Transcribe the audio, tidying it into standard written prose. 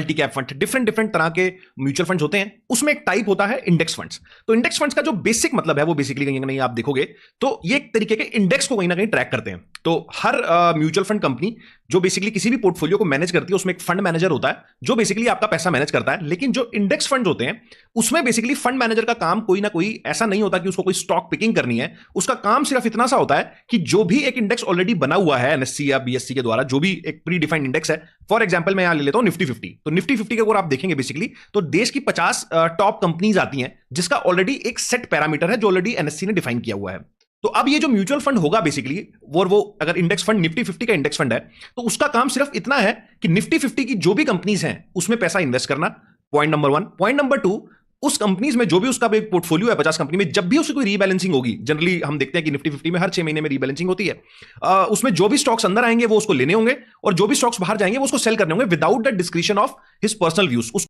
Multi cap fund, different different तरह के mutual funds होते हैं। उसमें एक टाइप होता है इंडेक्स फंड्स। तो इंडेक्स फंड्स का जो बेसिक मतलब है वो बेसिकली कहीं ना कहीं आप देखोगे तो ये एक तरीके के इंडेक्स को कहीं ना कहीं ट्रैक करते हैं। तो हर म्यूचुअल फंड कंपनी जो बेसिकली किसी भी पोर्टफोलियो को मैनेज करती है उसमें एक फंड मैनेजर होता है जो बेसिकली आपका पैसा मैनेज करता है। लेकिन जो इंडेक्स फंड होते हैं उसमें बेसिकली फंड मैनेजर का काम कोई ना कोई ऐसा नहीं होता कि उसको कोई स्टॉक पिकिंग करनी है। उसका काम सिर्फ इतना सा होता है कि जो भी एक इंडेक्स ऑलरेडी बना हुआ है एनएससी या बीएससी के द्वारा, जो भी एक प्री डिफाइंड इंडेक्स है, फॉर एग्जांपल मैं यहां ले लेता हूं निफ्टी 50। तो निफ्टी 50 के अगर आप देखेंगे बेसिकली तो देश की 50 टॉप कंपनीज आती हैं जिसका ऑलरेडी एक सेट पैरामीटर है जो ऑलरेडी एनएससी ने डिफाइन किया हुआ है। तो अब ये जो म्यूचुअल फंड होगा बेसिकली वो अगर इंडेक्स फंड निफ्टी 50 का इंडेक्स फंड है तो उसका काम सिर्फ इतना है कि निफ्टी 50 की जो भी कंपनीज हैं उसमें पैसा इन्वेस्ट करना, पॉइंट नंबर 1। पॉइंट नंबर 2, उस कंपनीज में जो भी उसका एक पोर्टफोलियो है 50 कंपनी में, जब भी उसकी कोई रीबैलेंसिंग होगी, जनरली हम देखते हैं कि निफ्टी 50 में हर 6 महीने में रीबैलेंसिंग होती है, उसमें जो भी स्टॉक्स अंदर आएंगे वो उसको लेने होंगे और जो भी स्टॉक्स बाहर जाएंगे वो उसको सेल करने होंगे without the discretion of his personal views.